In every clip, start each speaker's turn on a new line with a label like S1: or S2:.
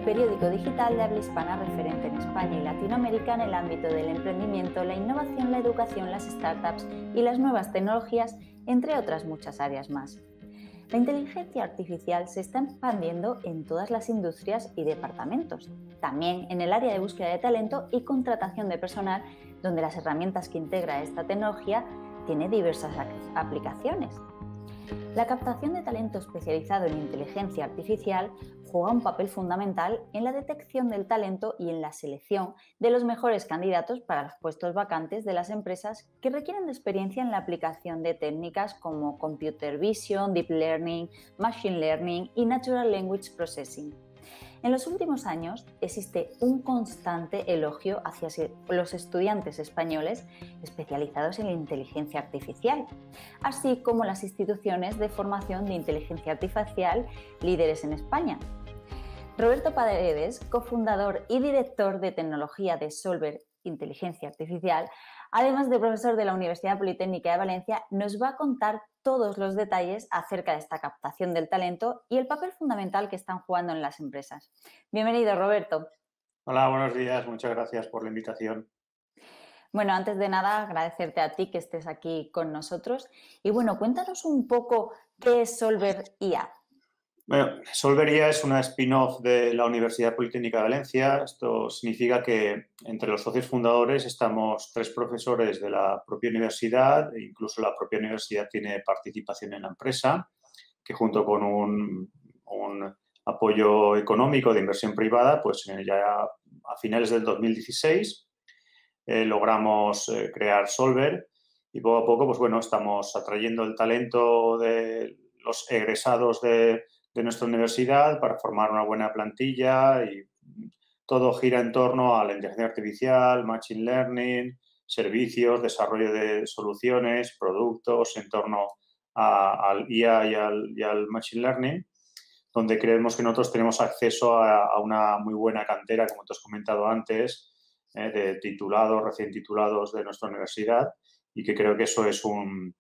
S1: periódico digital de habla hispana referente en España y Latinoamérica en el ámbito del emprendimiento, la innovación, la educación, las startups y las nuevas tecnologías, entre otras muchas áreas más. La inteligencia artificial se está expandiendo en todas las industrias y departamentos, también en el área de búsqueda de talento y contratación de personal, donde las herramientas que integra esta tecnología tienen diversas aplicaciones. La captación de talento especializado en inteligencia artificial juega un papel fundamental en la detección del talento y en la selección de los mejores candidatos para los puestos vacantes de las empresas que requieren de experiencia en la aplicación de técnicas como Computer Vision, Deep Learning, Machine Learning y Natural Language Processing. En los últimos años existe un constante elogio hacia los estudiantes españoles especializados en la inteligencia artificial, así como las instituciones de formación de inteligencia artificial líderes en España. Roberto Paredes, cofundador y director de tecnología de Solver Inteligencia Artificial, además de profesor de la Universidad Politécnica de Valencia, nos va a contar todos los detalles acerca de esta captación del talento y el papel fundamental que están jugando en las empresas. Bienvenido, Roberto.
S2: Hola, buenos días. Muchas gracias por la invitación.
S1: Bueno, antes de nada, agradecerte a ti que estés aquí con nosotros. Y bueno, cuéntanos un poco qué es Solver IA.
S2: Bueno, Solver IA es una spin-off de la Universidad Politécnica de Valencia. Esto significa que entre los socios fundadores estamos 3 profesores de la propia universidad, e incluso la propia universidad tiene participación en la empresa, que junto con un apoyo económico de inversión privada, pues ya a finales del 2016 logramos crear Solver y poco a poco, pues bueno, estamos atrayendo el talento de los egresados de nuestra universidad para formar una buena plantilla y todo gira en torno a la inteligencia artificial, machine learning, servicios, desarrollo de soluciones, productos en torno al IA y al machine learning, donde creemos que nosotros tenemos acceso a una muy buena cantera, como te has comentado antes, de titulados, recién titulados de nuestra universidad, y que creo que eso es un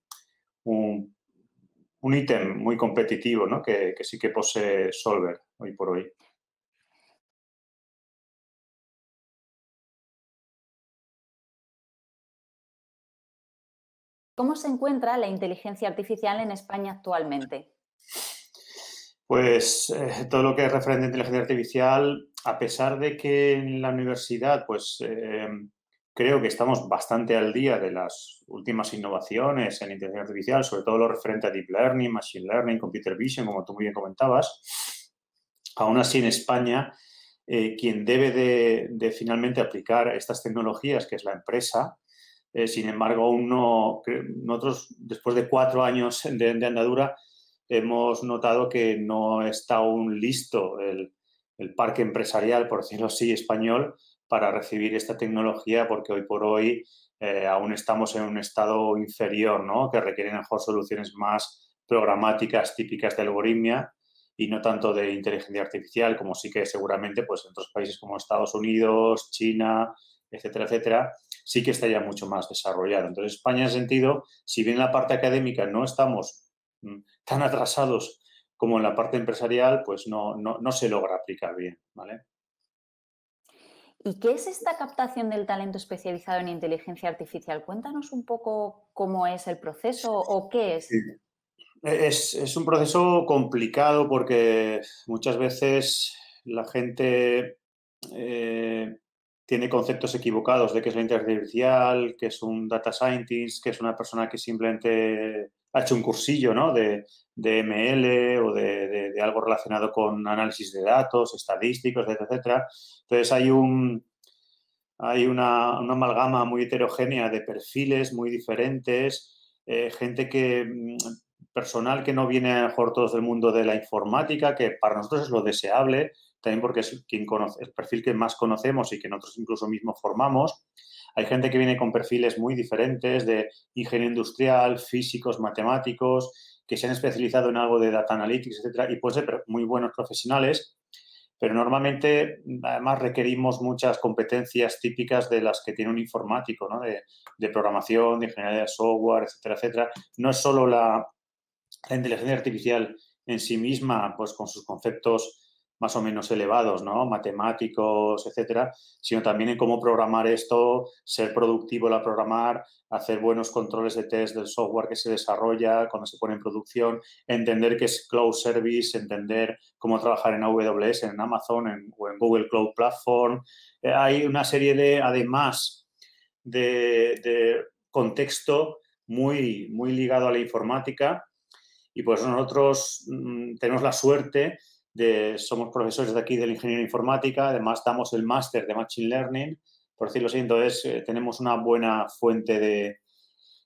S2: ítem muy competitivo, ¿no? que sí que posee Solver hoy por hoy.
S1: ¿Cómo se encuentra la inteligencia artificial en España actualmente?
S2: Pues todo lo que es referente a inteligencia artificial, a pesar de que en la universidad, pues creo que estamos bastante al día de las últimas innovaciones en inteligencia artificial, sobre todo lo referente a Deep Learning, Machine Learning, Computer Vision, como tú muy bien comentabas. Aún así, en España, quien debe de finalmente aplicar estas tecnologías, que es la empresa, sin embargo, aún no, nosotros, después de 4 años de andadura, hemos notado que no está aún listo el parque empresarial, por decirlo así, español, para recibir esta tecnología, porque hoy por hoy aún estamos en un estado inferior, ¿no? Que requieren mejor soluciones más programáticas típicas de algoritmia y no tanto de inteligencia artificial, como sí que seguramente pues, en otros países como Estados Unidos, China, etcétera, etcétera, sí que está ya mucho más desarrollado. Entonces, España, en ese sentido, si bien en la parte académica no estamos tan atrasados como en la parte empresarial, pues no se logra aplicar bien, ¿vale?
S1: ¿Y qué es esta captación del talento especializado en inteligencia artificial? Cuéntanos un poco cómo es el proceso o qué
S2: Sí.
S1: es.
S2: Es un proceso complicado porque muchas veces la gente tiene conceptos equivocados de qué es la inteligencia artificial, qué es un data scientist, qué es una persona que simplemente ha hecho un cursillo, ¿no? de ML o de algo relacionado con análisis de datos, estadísticos, etcétera, etcétera. Entonces hay una amalgama muy heterogénea de perfiles muy diferentes, gente personal que no viene a lo mejor todos del mundo de la informática, que para nosotros es lo deseable, también porque es quien conoce, el perfil que más conocemos y que nosotros incluso mismos formamos. Hay gente que viene con perfiles muy diferentes de ingeniero industrial, físicos, matemáticos, que se han especializado en algo de data analytics, etcétera, y pueden ser muy buenos profesionales, pero normalmente además requerimos muchas competencias típicas de las que tiene un informático, ¿no? De programación, de ingeniería de software, etcétera, etcétera. No es solo la inteligencia artificial en sí misma, pues con sus conceptos más o menos elevados, ¿no? Matemáticos, etcétera, sino también en cómo programar esto, ser productivo al programar, hacer buenos controles de test del software que se desarrolla cuando se pone en producción, entender qué es Cloud Service, entender cómo trabajar en AWS, en Amazon o en Google Cloud Platform. Hay una serie de, además, de contexto muy, muy ligado a la informática y pues nosotros tenemos la suerte somos profesores de aquí de la ingeniería informática, además damos el máster de Machine Learning, por decirlo así, entonces tenemos una buena fuente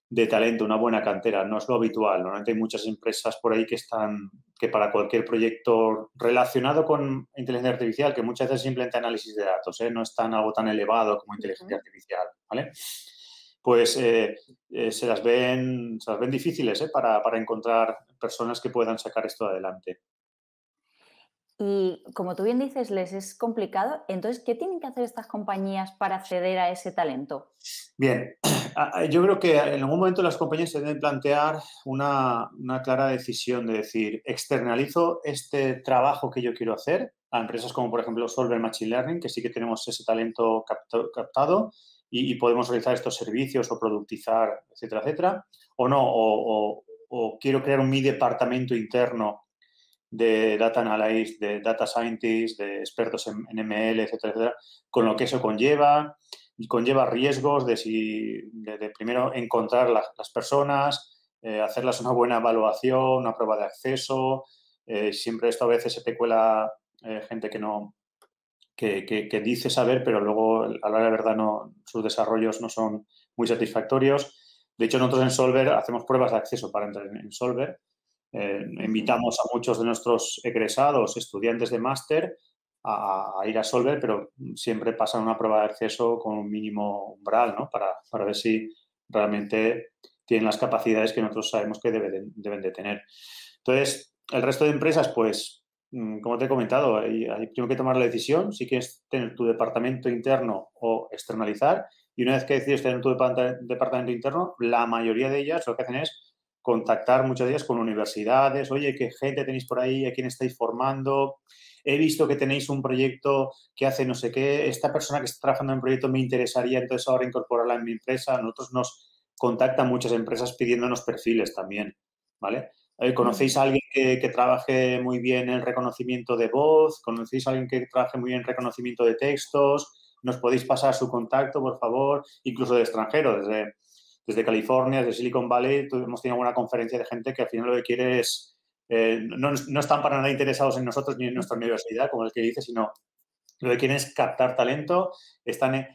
S2: de talento, una buena cantera, no es lo habitual. Normalmente hay muchas empresas por ahí que para cualquier proyecto relacionado con inteligencia artificial, que muchas veces simplemente análisis de datos, no es algo tan elevado como inteligencia artificial, ¿vale? Pues se las ven difíciles para encontrar personas que puedan sacar esto adelante.
S1: Y como tú bien dices, les es complicado. Entonces, ¿qué tienen que hacer estas compañías para acceder a ese talento?
S2: Bien, yo creo que en algún momento las compañías se deben plantear una clara decisión de decir, externalizo este trabajo que yo quiero hacer a empresas como, por ejemplo, Solver Machine Learning, que sí que tenemos ese talento captado y podemos realizar estos servicios o productizar, etcétera, etcétera, o no, o quiero crear mi departamento interno de data analyst, de data scientist, de expertos en ML, etcétera, etcétera, con lo que eso conlleva. Y conlleva riesgos de primero encontrar las personas, hacerlas una buena evaluación, una prueba de acceso. Siempre esto a veces se te cuela gente que dice saber, pero luego a la hora de la verdad sus desarrollos no son muy satisfactorios. De hecho, nosotros en Solver hacemos pruebas de acceso para entrar en Solver. Invitamos a muchos de nuestros egresados, estudiantes de máster, a ir a Solver, pero siempre pasan una prueba de acceso con un mínimo umbral, ¿no? Para ver si realmente tienen las capacidades que nosotros sabemos que deben de tener. Entonces, el resto de empresas, pues, como te he comentado, hay primero que tomar la decisión si quieres tener tu departamento interno o externalizar. Y una vez que decides tener tu departamento interno, la mayoría de ellas lo que hacen es contactar muchas de ellas con universidades. Oye, ¿qué gente tenéis por ahí? ¿A quién estáis formando? He visto que tenéis un proyecto que hace no sé qué. Esta persona que está trabajando en el proyecto me interesaría entonces ahora incorporarla en mi empresa. Nosotros nos contactan muchas empresas pidiéndonos perfiles también, ¿vale? ¿Conocéis a alguien que trabaje muy bien en reconocimiento de voz? ¿Conocéis a alguien que trabaje muy bien en reconocimiento de textos? ¿Nos podéis pasar su contacto, por favor? Incluso de extranjero, desde California, desde Silicon Valley, hemos tenido una conferencia de gente que al final lo que quiere es, no están para nada interesados en nosotros ni en nuestra universidad, como el que dice, sino lo que quieren es captar talento.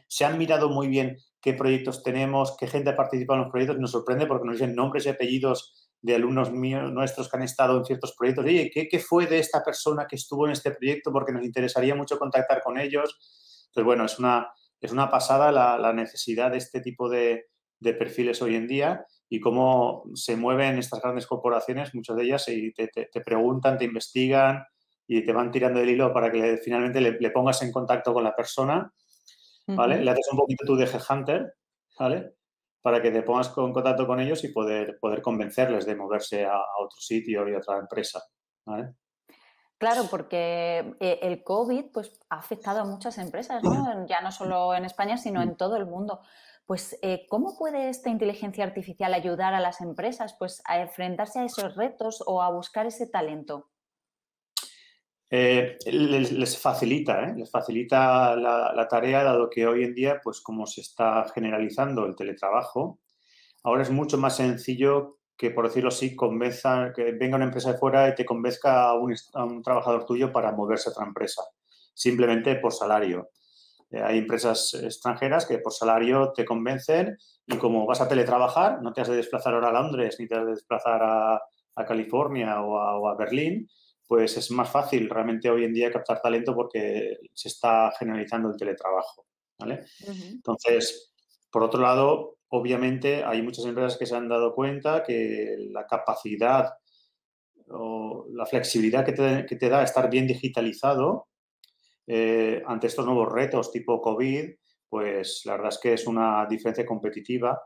S2: Se han mirado muy bien qué proyectos tenemos, qué gente ha participado en los proyectos. Nos sorprende porque nos dicen nombres y apellidos de alumnos míos, nuestros que han estado en ciertos proyectos. Oye, ¿qué fue de esta persona que estuvo en este proyecto? Porque nos interesaría mucho contactar con ellos. Entonces, bueno, es una pasada la necesidad de este tipo de perfiles hoy en día y cómo se mueven estas grandes corporaciones, muchas de ellas, y te preguntan, te investigan y te van tirando el hilo para que finalmente le pongas en contacto con la persona, ¿vale? Le haces un poquito tú de headhunter, ¿vale? Para que te pongas en contacto con ellos y poder convencerles de moverse a otro sitio y a otra empresa, ¿vale?
S1: Claro, porque el COVID pues, ha afectado a muchas empresas, ¿no? Ya no solo en España, sino en todo el mundo. Pues, ¿cómo puede esta inteligencia artificial ayudar a las empresas pues, a enfrentarse a esos retos o a buscar ese talento?
S2: Les facilita la tarea, dado que hoy en día, pues como se está generalizando el teletrabajo, ahora es mucho más sencillo que, por decirlo así, que venga una empresa de fuera y te convenzca a un trabajador tuyo para moverse a otra empresa, simplemente por salario. Hay empresas extranjeras que por salario te convencen y como vas a teletrabajar, no te has de desplazar ahora a Londres ni te has de desplazar a California o a Berlín, pues es más fácil realmente hoy en día captar talento porque se está generalizando el teletrabajo, ¿vale? Entonces, por otro lado, obviamente hay muchas empresas que se han dado cuenta que la capacidad o la flexibilidad que te da estar bien digitalizado ante estos nuevos retos tipo COVID, pues la verdad es que es una diferencia competitiva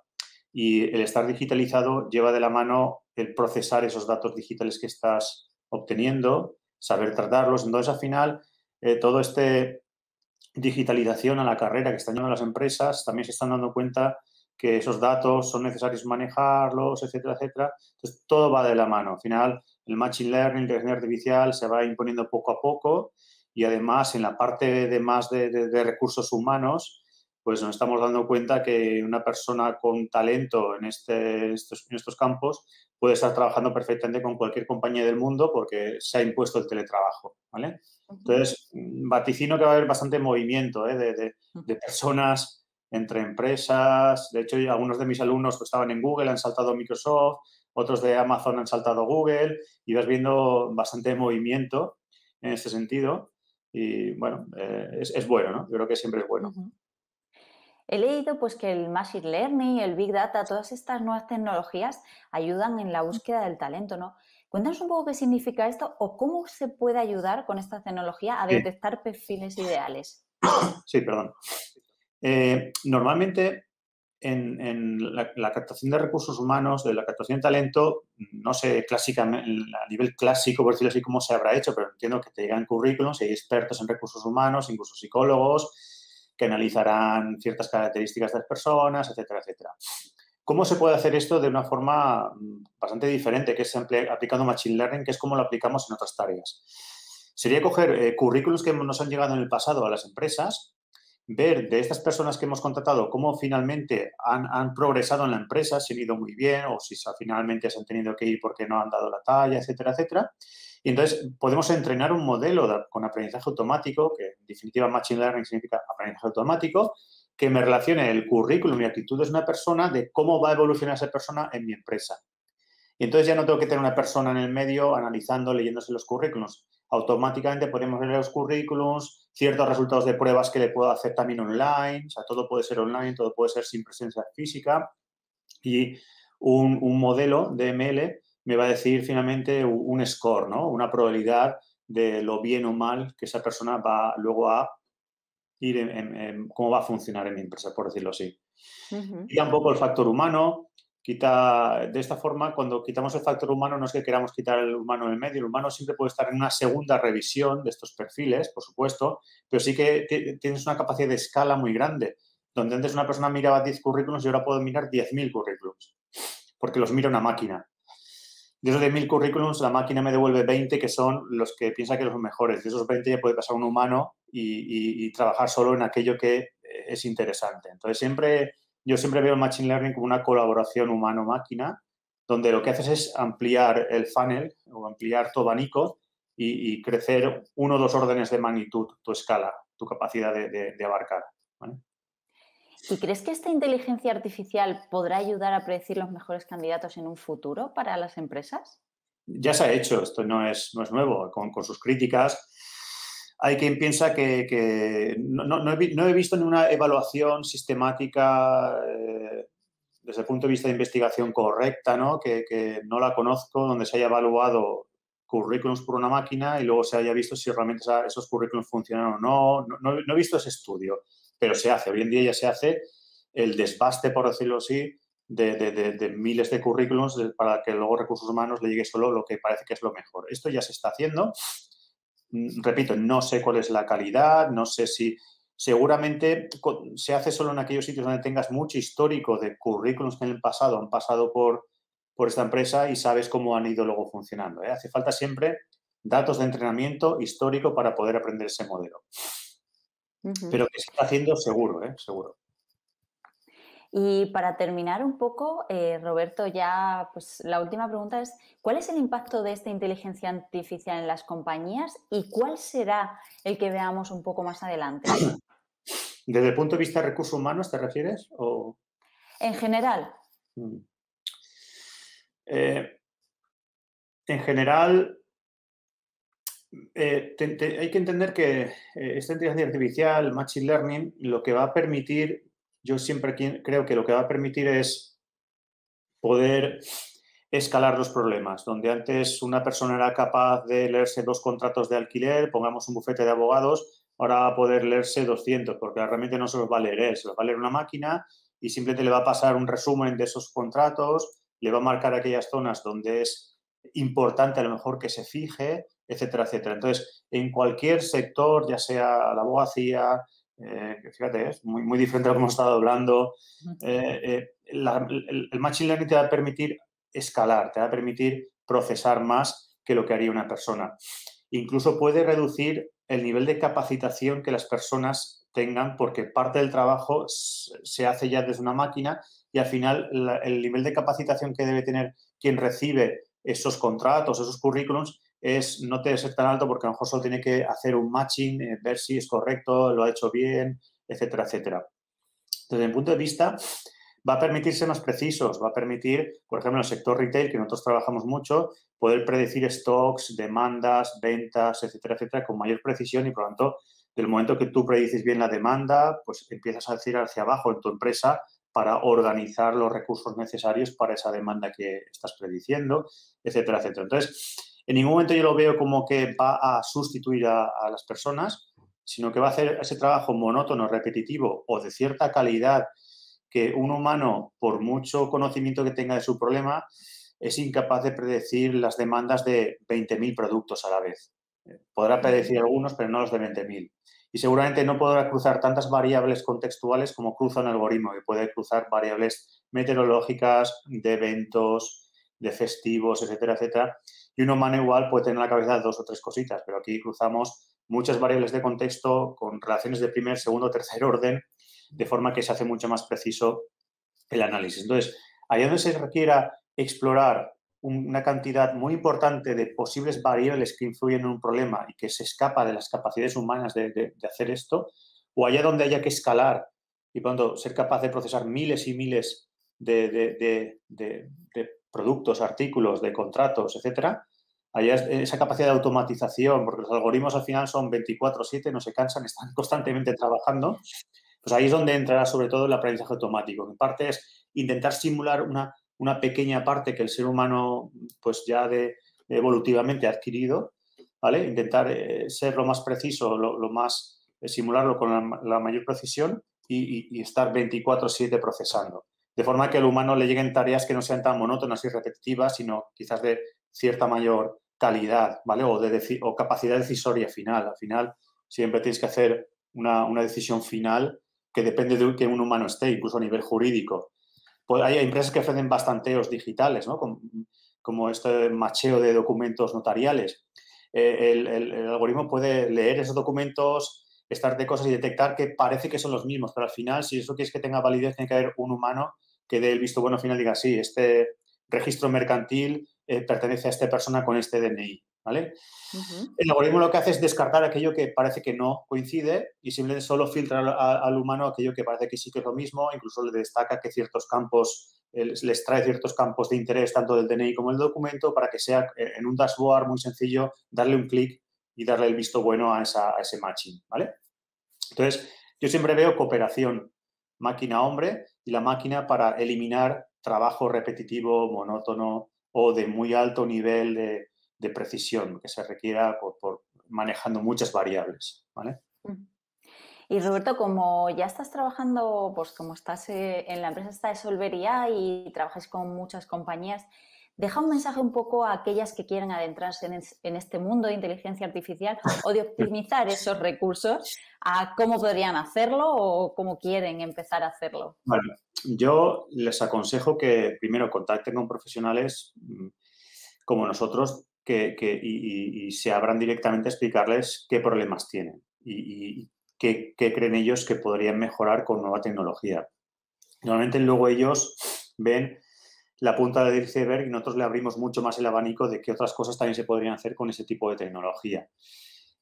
S2: y el estar digitalizado lleva de la mano el procesar esos datos digitales que estás obteniendo saber tratarlos. Entonces, al final, todo este digitalización a la carrera que están llevando las empresas, también se están dando cuenta que esos datos son necesarios manejarlos, etcétera, etcétera. Entonces, todo va de la mano. Al final, el Machine Learning, la inteligencia artificial, se va imponiendo poco a poco y, además, en la parte de más de recursos humanos, pues nos estamos dando cuenta que una persona con talento en estos campos puede estar trabajando perfectamente con cualquier compañía del mundo porque se ha impuesto el teletrabajo, ¿vale? Entonces, vaticino que va a haber bastante movimiento de personas entre empresas. De hecho, algunos de mis alumnos pues, estaban en Google, han saltado a Microsoft, otros de Amazon han saltado a Google y vas viendo bastante movimiento en este sentido. Y, bueno, es bueno, ¿no? Yo creo que siempre es bueno.
S1: He leído pues, que el Machine Learning, el Big Data, todas estas nuevas tecnologías ayudan en la búsqueda del talento, ¿no? Cuéntanos un poco qué significa esto o cómo se puede ayudar con esta tecnología a detectar perfiles ideales.
S2: Sí, perdón. Normalmente, en la captación de recursos humanos, de la captación de talento, no sé clásicamente, a nivel clásico, por decirlo así, cómo se habrá hecho, pero entiendo que te llegan currículums y hay expertos en recursos humanos, incluso psicólogos, que analizarán ciertas características de las personas, etcétera, etcétera. ¿Cómo se puede hacer esto de una forma bastante diferente, que es aplicando Machine Learning, que es como lo aplicamos en otras tareas? Sería coger currículums que nos han llegado en el pasado a las empresas, ver de estas personas que hemos contratado cómo finalmente han progresado en la empresa, si han ido muy bien o si finalmente se han tenido que ir porque no han dado la talla, etcétera, etcétera. Y entonces podemos entrenar un modelo con aprendizaje automático, que en definitiva Machine Learning significa aprendizaje automático, que me relacione el currículum y actitudes de una persona de cómo va a evolucionar esa persona en mi empresa. Y entonces ya no tengo que tener una persona en el medio analizando, leyéndose los currículums. Automáticamente podemos leer los currículums, ciertos resultados de pruebas que le puedo hacer también online, o sea, todo puede ser online, todo puede ser sin presencia física. Y un modelo de ML me va a decir finalmente un score, ¿no? Una probabilidad de lo bien o mal que esa persona va luego a ir en cómo va a funcionar en mi empresa, por decirlo así. Quita un poco el factor humano, de esta forma, cuando quitamos el factor humano, no es que queramos quitar el humano en el medio, el humano siempre puede estar en una segunda revisión de estos perfiles, por supuesto, pero sí que tienes una capacidad de escala muy grande, donde antes una persona miraba 10 currículums y ahora puedo mirar 10.000 currículums, porque los mira una máquina. De esos 10.000 currículums, la máquina me devuelve 20 que son los que piensa que son los mejores. De esos 20 ya puede pasar un humano y trabajar solo en aquello que es interesante. Entonces, yo siempre veo el Machine Learning como una colaboración humano-máquina, donde lo que haces es ampliar el funnel o ampliar tu abanico y crecer 1 o 2 órdenes de magnitud, tu escala, tu capacidad de abarcar, ¿vale?
S1: ¿Y crees que esta inteligencia artificial podrá ayudar a predecir los mejores candidatos en un futuro para las empresas?
S2: Ya se ha hecho, esto no es nuevo, con sus críticas. Hay quien piensa que no he visto ninguna evaluación sistemática desde el punto de vista de investigación correcta, ¿no? Que no la conozco, donde se haya evaluado currículums por una máquina y luego se haya visto si realmente esos currículums funcionan o no. No he visto ese estudio, pero se hace. Hoy en día ya se hace el desbaste, por decirlo así, de miles de currículums para que luego recursos humanos le llegue solo lo que parece que es lo mejor. Esto ya se está haciendo. Repito, no sé cuál es la calidad, no sé si seguramente se hace solo en aquellos sitios donde tengas mucho histórico de currículums que en el pasado han pasado por esta empresa y sabes cómo han ido luego funcionando, ¿eh? Hace falta siempre datos de entrenamiento histórico para poder aprender ese modelo. Pero que se está haciendo seguro, seguro.
S1: Y para terminar un poco, Roberto, ya pues la última pregunta es, ¿cuál es el impacto de esta inteligencia artificial en las compañías y cuál será el que veamos un poco más adelante?
S2: ¿Desde el punto de vista de recursos humanos te refieres? ¿O?
S1: En general.
S2: En general, hay que entender que esta inteligencia artificial, Machine Learning, lo que va a permitir, yo siempre creo que lo que va a permitir es poder escalar los problemas. Donde antes una persona era capaz de leerse 2 contratos de alquiler, pongamos un bufete de abogados, ahora va a poder leerse 200, porque realmente no se los va a leer él, se los va a leer una máquina y simplemente le va a pasar un resumen de esos contratos, le va a marcar aquellas zonas donde es importante a lo mejor que se fije, etcétera, etcétera. Entonces, en cualquier sector, ya sea la abogacía, que fíjate, es muy, muy diferente a lo que hemos estado hablando, el Machine Learning te va a permitir escalar, te va a permitir procesar más que lo que haría una persona. Incluso puede reducir el nivel de capacitación que las personas tengan, porque parte del trabajo se hace ya desde una máquina y al final el nivel de capacitación que debe tener quien recibe esos contratos, esos currículums, no debe ser tan alto porque a lo mejor solo tiene que hacer un matching, ver si es correcto, lo ha hecho bien, etcétera, etcétera. Desde mi punto de vista, va a permitir ser más precisos, va a permitir, por ejemplo, en el sector retail, que nosotros trabajamos mucho, poder predecir stocks, demandas, ventas, etcétera, etcétera, con mayor precisión y, por lo tanto, del momento que tú predices bien la demanda, pues empiezas a decir hacia abajo en tu empresa para organizar los recursos necesarios para esa demanda que estás prediciendo, etcétera, etcétera. Entonces, en ningún momento yo lo veo como que va a sustituir a las personas, sino que va a hacer ese trabajo monótono, repetitivo o de cierta calidad que un humano, por mucho conocimiento que tenga de su problema, es incapaz de predecir las demandas de 20.000 productos a la vez. Podrá predecir algunos, pero no los de 20.000. Y seguramente no podrá cruzar tantas variables contextuales como cruza un algoritmo, que puede cruzar variables meteorológicas, de eventos, de festivos, etcétera, etcétera. Y un humano igual puede tener en la cabeza 2 o 3 cositas, pero aquí cruzamos muchas variables de contexto con relaciones de primer, segundo, tercer orden, de forma que se hace mucho más preciso el análisis. Entonces, allá donde se requiera explorar una cantidad muy importante de posibles variables que influyen en un problema y que se escapa de las capacidades humanas de hacer esto, o allá donde haya que escalar y, por lo tanto, ser capaz de procesar miles y miles de productos, artículos, de contratos, etcétera, allá esa capacidad de automatización, porque los algoritmos al final son 24/7, no se cansan, están constantemente trabajando. Pues ahí es donde entrará sobre todo el aprendizaje automático. En parte es intentar simular una pequeña parte que el ser humano pues ya evolutivamente ha adquirido, ¿vale? Intentar ser lo más preciso, lo más, simularlo con la mayor precisión y estar 24/7 procesando. De forma que al humano le lleguen tareas que no sean tan monótonas y repetitivas, sino quizás de cierta mayor calidad, ¿vale? O capacidad decisoria final. Al final siempre tienes que hacer una decisión final que depende de que un humano esté, incluso a nivel jurídico. Pues hay empresas que ofrecen bastanteos digitales, ¿no? Como este macheo de documentos notariales. El algoritmo puede leer esos documentos, estar de cosas y detectar que parece que son los mismos, pero al final, si eso quieres que tenga validez, tiene que haber un humano que dé el visto bueno final y diga, sí, este registro mercantil pertenece a esta persona con este DNI, ¿vale? El algoritmo lo que hace es descartar aquello que parece que no coincide y simplemente solo filtra al humano aquello que parece que sí que es lo mismo, incluso le destaca que ciertos campos, les trae ciertos campos de interés tanto del DNI como del documento para que sea en un dashboard muy sencillo darle un clic y darle el visto bueno a ese matching, ¿vale? Entonces, yo siempre veo cooperación máquina-hombre y la máquina para eliminar trabajo repetitivo, monótono o de muy alto nivel de precisión que se requiera por manejando muchas variables, ¿vale?
S1: Y Roberto, como ya estás trabajando, pues como estás en la empresa esta de Solver IA y trabajas con muchas compañías, deja un mensaje un poco a aquellas que quieren adentrarse en este mundo de inteligencia artificial o de optimizar esos recursos, a cómo podrían hacerlo o cómo quieren empezar a hacerlo.
S2: Bueno, yo les aconsejo que primero contacten con profesionales como nosotros y se abran directamente a explicarles qué problemas tienen y qué creen ellos que podrían mejorar con nueva tecnología. Normalmente luego ellos ven la punta del iceberg y nosotros le abrimos mucho más el abanico de qué otras cosas también se podrían hacer con ese tipo de tecnología.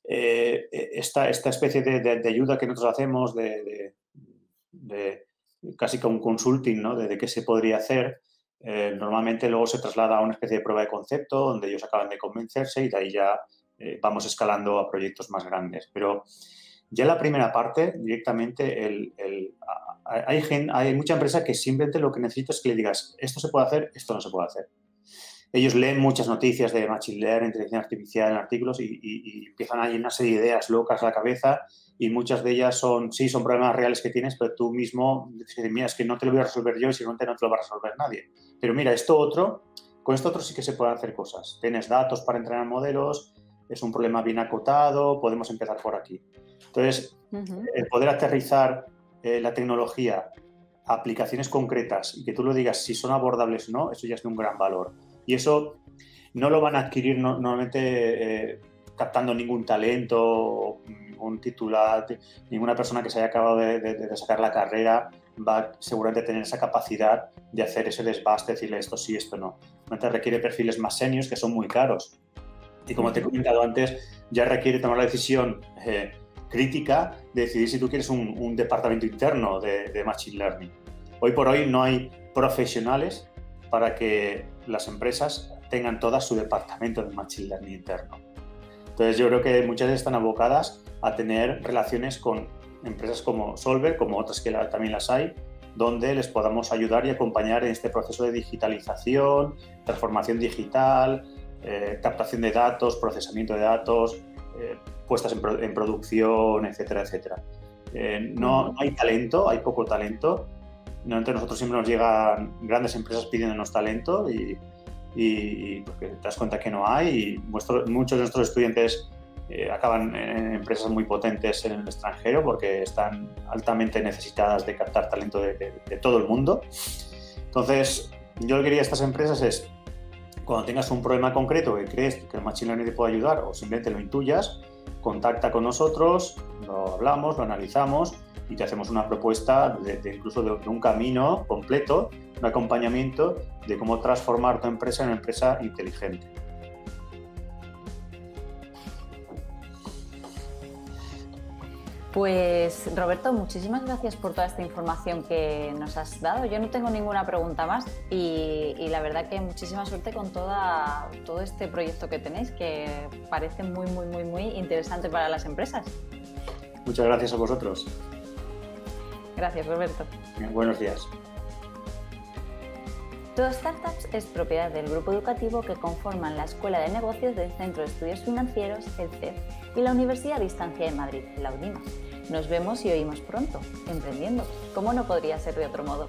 S2: Esta especie de ayuda que nosotros hacemos, de casi como un consulting, ¿no? De qué se podría hacer, normalmente luego se traslada a una especie de prueba de concepto donde ellos acaban de convencerse y de ahí ya vamos escalando a proyectos más grandes. Pero ya en la primera parte, directamente, hay mucha empresa que simplemente lo que necesita es que le digas esto se puede hacer, esto no se puede hacer. Ellos leen muchas noticias de Machine Learning, inteligencia artificial en artículos y empiezan a llenarse de ideas locas a la cabeza y muchas de ellas son problemas reales que tienes, pero tú mismo dices, mira, es que no te lo voy a resolver yo y seguramente no te lo va a resolver nadie. Pero mira, esto otro con esto otro sí que se pueden hacer cosas. Tienes datos para entrenar modelos, es un problema bien acotado, podemos empezar por aquí. Entonces, el poder aterrizar la tecnología a aplicaciones concretas y que tú lo digas si son abordables o no, eso ya es de un gran valor. Y eso no lo van a adquirir normalmente captando ningún talento, ningún titular, ninguna persona que se haya acabado de sacar la carrera va seguramente a tener esa capacidad de hacer ese desbaste, decirle esto sí, esto no. Normalmente requiere perfiles más seniors que son muy caros. Y como te he comentado antes, ya requiere tomar la decisión crítica de decidir si tú quieres un departamento interno de Machine Learning. Hoy por hoy no hay profesionales para que las empresas tengan todas su departamento de Machine Learning interno. Entonces yo creo que muchas están abocadas a tener relaciones con empresas como Solver, como otras que también las hay, donde les podamos ayudar y acompañar en este proceso de digitalización, transformación digital, captación de datos, procesamiento de datos, puestas en producción, etcétera, etcétera. No hay talento, hay poco talento. Normalmente a nosotros siempre nos llegan grandes empresas pidiéndonos talento y porque te das cuenta que no hay y muchos de nuestros estudiantes acaban en empresas muy potentes en el extranjero porque están altamente necesitadas de captar talento de todo el mundo. Entonces, yo lo que diría a estas empresas es, cuando tengas un problema concreto que crees que el Machine Learning te puede ayudar o simplemente lo intuyas, contacta con nosotros, lo hablamos, lo analizamos y te hacemos una propuesta incluso de un camino completo, un acompañamiento de cómo transformar tu empresa en una empresa inteligente.
S1: Pues Roberto, muchísimas gracias por toda esta información que nos has dado. Yo no tengo ninguna pregunta más y la verdad que muchísima suerte con todo este proyecto que tenéis, que parece muy interesante para las empresas.
S2: Muchas gracias a vosotros.
S1: Gracias, Roberto.
S2: Bien, buenos días.
S1: Todo Startups es propiedad del grupo educativo que conforman la Escuela de Negocios del Centro de Estudios Financieros, el CEF, y la Universidad a Distancia de Madrid, la UDIMA. Nos vemos y oímos pronto, emprendiendo, como no podría ser de otro modo.